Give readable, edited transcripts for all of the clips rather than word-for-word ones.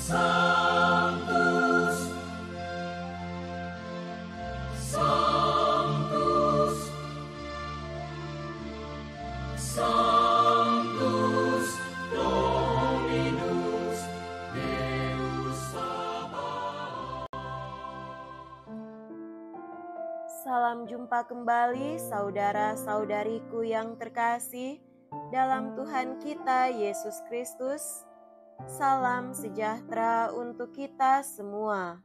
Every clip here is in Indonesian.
Sanctus, Sanctus, Sanctus Dominus Deus Sabaoth. Salam jumpa kembali saudara-saudariku yang terkasih dalam Tuhan kita Yesus Kristus. Salam sejahtera untuk kita semua.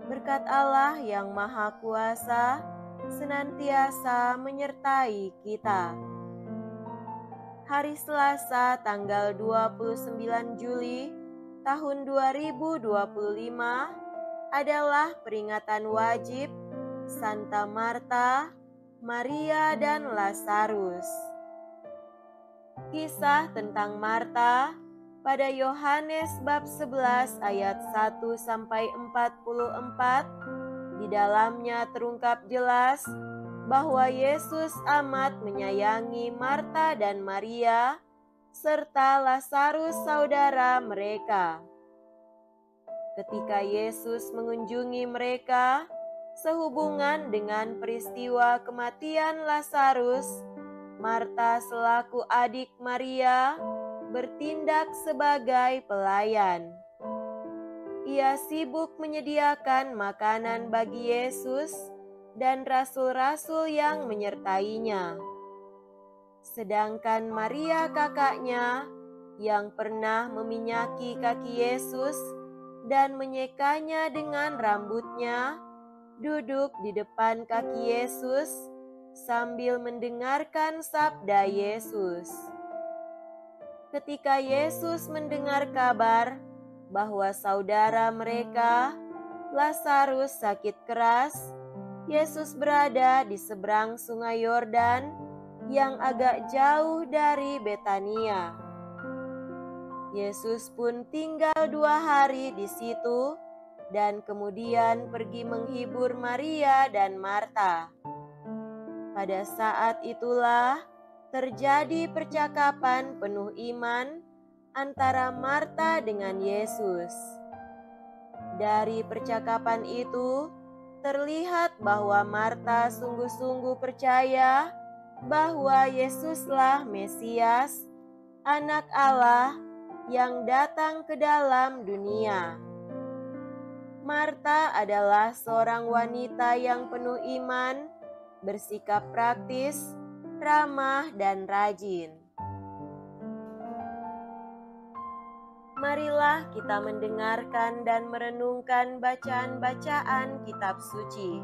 Berkat Allah yang Maha Kuasa senantiasa menyertai kita. Hari Selasa tanggal 29 Juli tahun 2025 adalah peringatan wajib Santa Marta, Maria, dan Lazarus. Kisah tentang Marta pada Yohanes bab 11 ayat 1-44, di dalamnya terungkap jelas bahwa Yesus amat menyayangi Marta dan Maria serta Lazarus saudara mereka. Ketika Yesus mengunjungi mereka sehubungan dengan peristiwa kematian Lazarus, Marta selaku adik Maria bertindak sebagai pelayan. Ia sibuk menyediakan makanan bagi Yesus dan rasul-rasul yang menyertainya. Sedangkan Maria kakaknya yang pernah meminyaki kaki Yesus dan menyekanya dengan rambutnya, duduk di depan kaki Yesus sambil mendengarkan sabda Yesus. Ketika Yesus mendengar kabar bahwa saudara mereka, Lazarus, sakit keras, Yesus berada di seberang sungai Yordan yang agak jauh dari Betania. Yesus pun tinggal 2 hari di situ dan kemudian pergi menghibur Maria dan Marta. Pada saat itulah terjadi percakapan penuh iman antara Marta dengan Yesus. Dari percakapan itu terlihat bahwa Marta sungguh-sungguh percaya bahwa Yesuslah Mesias, Anak Allah yang datang ke dalam dunia. Marta adalah seorang wanita yang penuh iman, bersikap praktis, ramah, dan rajin. Marilah kita mendengarkan dan merenungkan bacaan-bacaan kitab suci.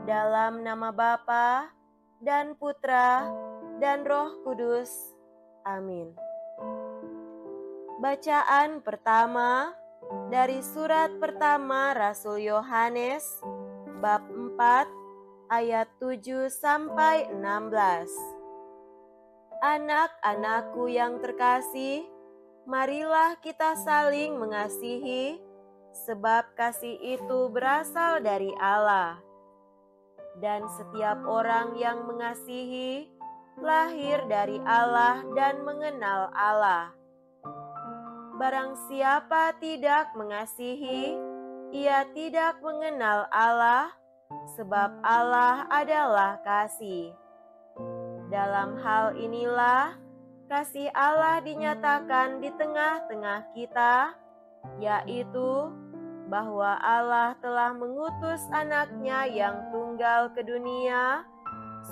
Dalam nama Bapa dan Putra dan Roh Kudus. Amin. Bacaan pertama dari surat pertama Rasul Yohanes bab 4 ayat 7-16. Anak-anakku yang terkasih, marilah kita saling mengasihi, sebab kasih itu berasal dari Allah. Dan setiap orang yang mengasihi lahir dari Allah dan mengenal Allah. Barang siapa tidak mengasihi, ia tidak mengenal Allah, sebab Allah adalah kasih. Dalam hal inilah kasih Allah dinyatakan di tengah-tengah kita, yaitu bahwa Allah telah mengutus anaknya yang tunggal ke dunia,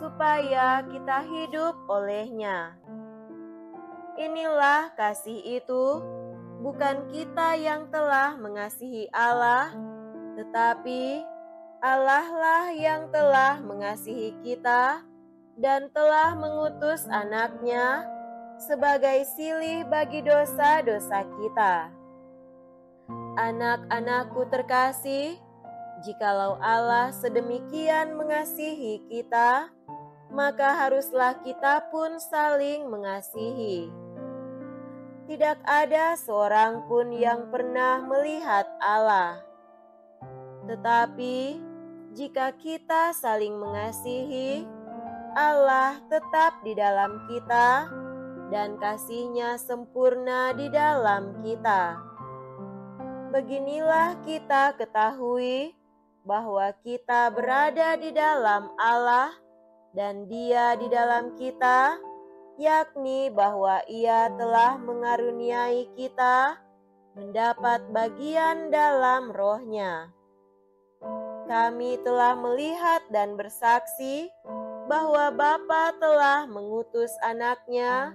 supaya kita hidup olehnya. Inilah kasih itu, bukan kita yang telah mengasihi Allah, tetapi Allah lah yang telah mengasihi kita dan telah mengutus anaknya sebagai silih bagi dosa-dosa kita. Anak-anakku terkasih, jikalau Allah sedemikian mengasihi kita, maka haruslah kita pun saling mengasihi. Tidak ada seorang pun yang pernah melihat Allah. Tetapi jika kita saling mengasihi, Allah tetap di dalam kita dan kasih-Nya sempurna di dalam kita. Beginilah kita ketahui bahwa kita berada di dalam Allah dan Dia di dalam kita, yakni bahwa Ia telah mengaruniai kita mendapat bagian dalam Roh-Nya. Kami telah melihat dan bersaksi bahwa Bapa telah mengutus Anak-Nya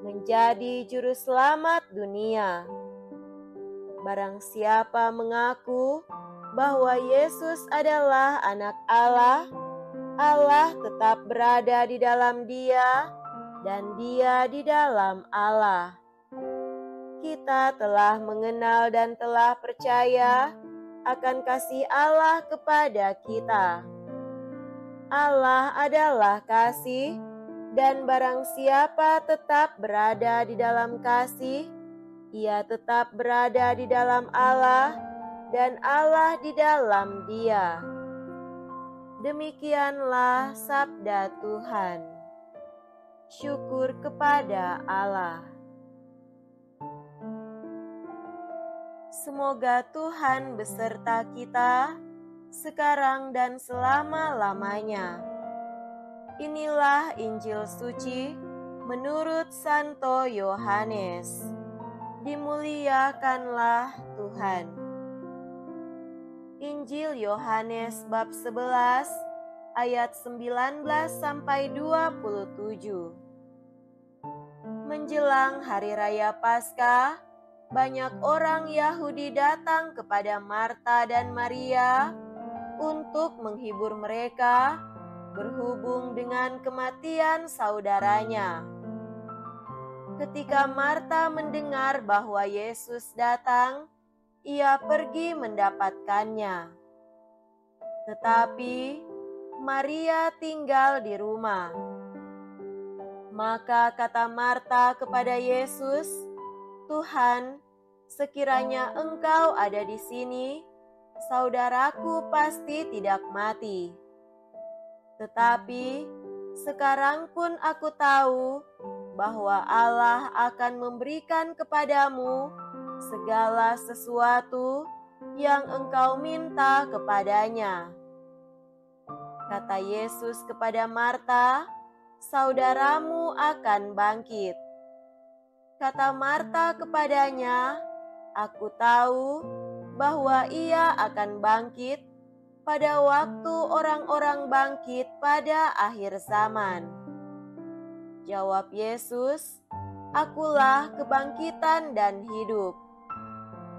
menjadi juru selamat dunia. Barang siapa mengaku bahwa Yesus adalah Anak Allah, Allah tetap berada di dalam Dia dan Dia di dalam Allah. Kita telah mengenal dan telah percaya akan kasih Allah kepada kita. Allah adalah kasih, dan barang siapa tetap berada di dalam kasih, ia tetap berada di dalam Allah, dan Allah di dalam Dia. Demikianlah sabda Tuhan. Syukur kepada Allah. Semoga Tuhan beserta kita sekarang dan selama-lamanya. Inilah Injil suci menurut Santo Yohanes. Dimuliakanlah Tuhan. Injil Yohanes bab 11 ayat 19 sampai 27. Menjelang hari raya Paskah, banyak orang Yahudi datang kepada Marta dan Maria untuk menghibur mereka berhubung dengan kematian saudaranya. Ketika Marta mendengar bahwa Yesus datang, ia pergi mendapatkannya. Tetapi Maria tinggal di rumah. Maka kata Marta kepada Yesus, "Tuhan, sekiranya Engkau ada di sini, saudaraku pasti tidak mati. Tetapi sekarang pun aku tahu bahwa Allah akan memberikan kepadamu segala sesuatu yang engkau minta kepadanya." Kata Yesus kepada Marta, "Saudaramu akan bangkit." Kata Marta kepadanya, "Aku tahu bahwa ia akan bangkit pada waktu orang-orang bangkit pada akhir zaman." Jawab Yesus, "Akulah kebangkitan dan hidup.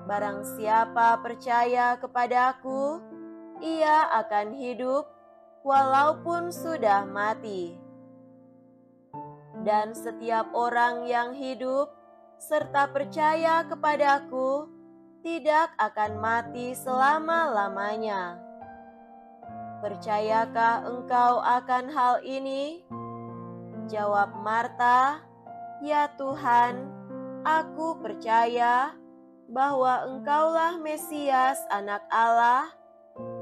Barang siapa percaya kepadaku, ia akan hidup walaupun sudah mati. Dan setiap orang yang hidup serta percaya kepadaku tidak akan mati selama-lamanya. Percayakah engkau akan hal ini?" Jawab Marta, "Ya Tuhan, aku percaya bahwa Engkaulah Mesias, Anak Allah,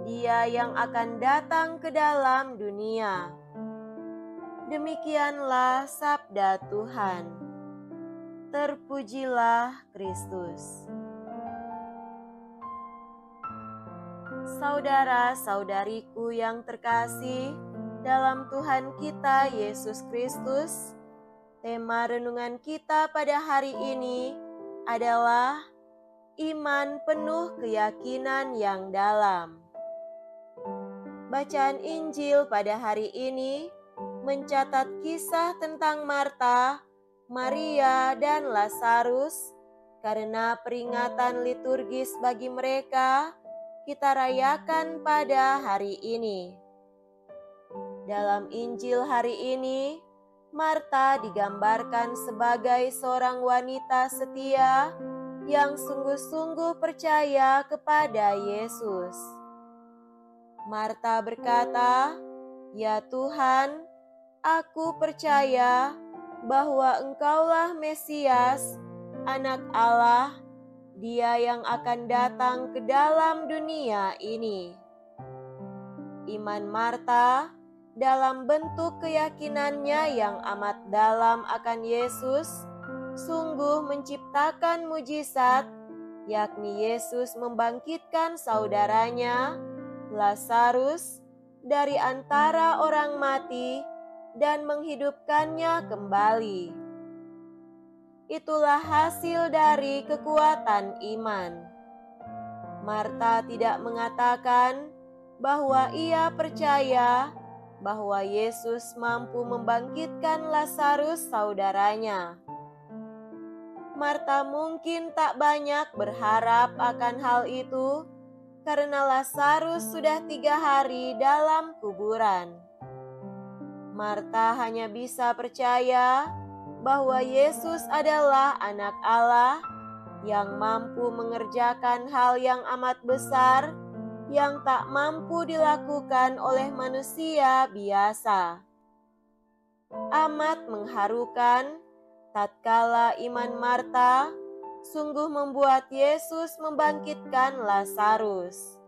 Dia yang akan datang ke dalam dunia." Demikianlah sabda Tuhan. Terpujilah Kristus. Saudara-saudariku yang terkasih dalam Tuhan kita Yesus Kristus, tema renungan kita pada hari ini adalah iman penuh keyakinan yang dalam. Bacaan Injil pada hari ini mencatat kisah tentang Marta, Maria, dan Lazarus. Karena peringatan liturgis bagi mereka, kita rayakan pada hari ini. Dalam Injil hari ini, Marta digambarkan sebagai seorang wanita setia yang sungguh-sungguh percaya kepada Yesus. Marta berkata, "Ya Tuhan, aku percaya bahwa Engkaulah Mesias, Anak Allah, Dia yang akan datang ke dalam dunia ini." Iman Marta dalam bentuk keyakinannya yang amat dalam akan Yesus, sungguh menciptakan mujizat, yakni Yesus membangkitkan saudaranya, Lazarus, dari antara orang mati dan menghidupkannya kembali. Itulah hasil dari kekuatan iman. Marta tidak mengatakan bahwa ia percaya bahwa Yesus mampu membangkitkan Lazarus saudaranya. Marta mungkin tak banyak berharap akan hal itu karena Lazarus sudah 3 hari dalam kuburan. Marta hanya bisa percaya bahwa Yesus adalah Anak Allah yang mampu mengerjakan hal yang amat besar yang tak mampu dilakukan oleh manusia biasa. Amat mengharukan tatkala iman Marta sungguh membuat Yesus membangkitkan Lazarus.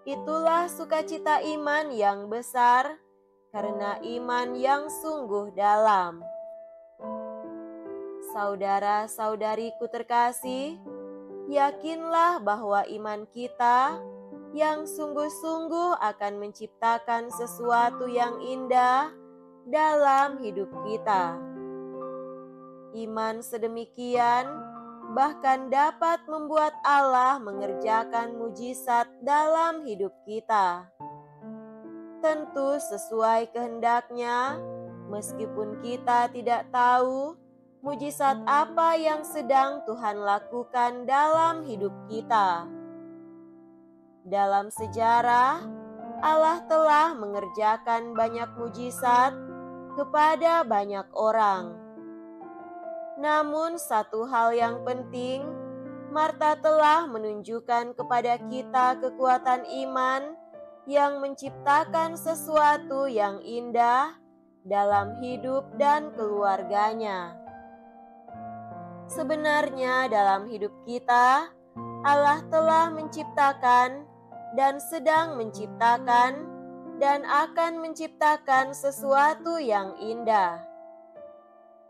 Itulah sukacita iman yang besar karena iman yang sungguh dalam. Saudara-saudariku terkasih, yakinlah bahwa iman kita yang sungguh-sungguh akan menciptakan sesuatu yang indah dalam hidup kita. Iman sedemikian bahkan dapat membuat Allah mengerjakan mujizat dalam hidup kita. Tentu sesuai kehendak-Nya, meskipun kita tidak tahu mujizat apa yang sedang Tuhan lakukan dalam hidup kita. Dalam sejarah, Allah telah mengerjakan banyak mujizat kepada banyak orang. Namun satu hal yang penting, Marta telah menunjukkan kepada kita kekuatan iman yang menciptakan sesuatu yang indah dalam hidup dan keluarganya. Sebenarnya dalam hidup kita, Allah telah menciptakan dan sedang menciptakan dan akan menciptakan sesuatu yang indah.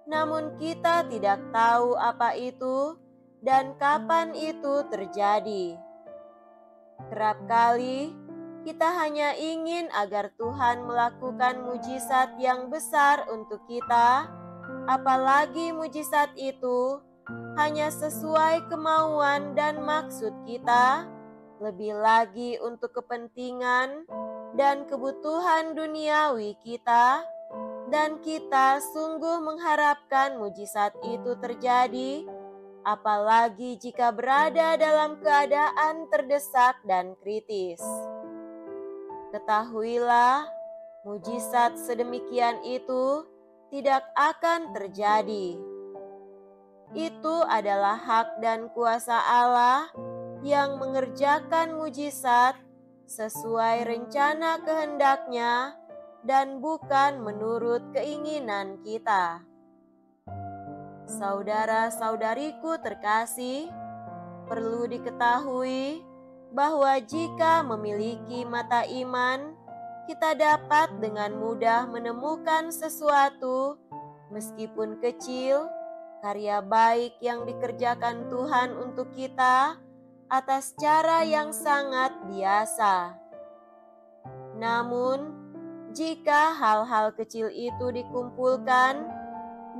Namun kita tidak tahu apa itu dan kapan itu terjadi. Kerap kali kita hanya ingin agar Tuhan melakukan mujizat yang besar untuk kita, apalagi mujizat itu hanya sesuai kemauan dan maksud kita, lebih lagi untuk kepentingan dan kebutuhan duniawi kita, dan kita sungguh mengharapkan mujizat itu terjadi, apalagi jika berada dalam keadaan terdesak dan kritis. Ketahuilah, mujizat sedemikian itu tidak akan terjadi. Itu adalah hak dan kuasa Allah yang mengerjakan mujizat sesuai rencana kehendak-Nya dan bukan menurut keinginan kita. Saudara-saudariku terkasih, perlu diketahui bahwa jika memiliki mata iman, kita dapat dengan mudah menemukan sesuatu, meskipun kecil, karya baik yang dikerjakan Tuhan untuk kita atas cara yang sangat biasa. Namun, jika hal-hal kecil itu dikumpulkan,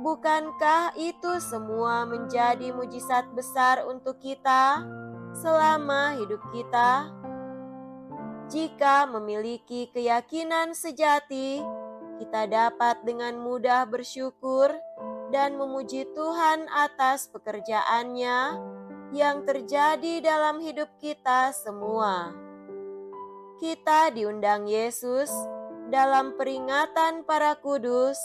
bukankah itu semua menjadi mujizat besar untuk kita selama hidup kita? Jika memiliki keyakinan sejati, kita dapat dengan mudah bersyukur dan memuji Tuhan atas pekerjaannya yang terjadi dalam hidup kita semua. Kita diundang Yesus dalam peringatan para kudus,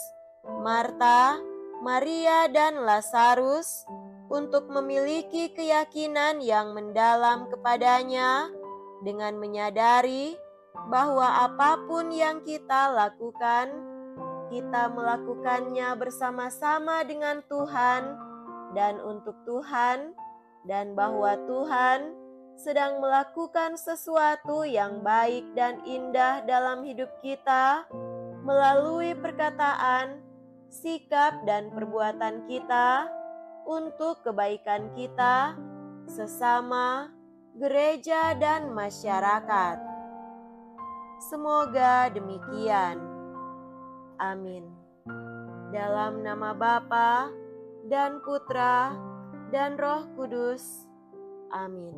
Marta, Maria, dan Lazarus untuk memiliki keyakinan yang mendalam kepadanya dengan menyadari bahwa apapun yang kita lakukan, kita melakukannya bersama-sama dengan Tuhan dan untuk Tuhan, dan bahwa Tuhan sedang melakukan sesuatu yang baik dan indah dalam hidup kita melalui perkataan, sikap, dan perbuatan kita untuk kebaikan kita, sesama, gereja, dan masyarakat. Semoga demikian. Amin. Dalam nama Bapa dan Putra dan Roh Kudus. Amin.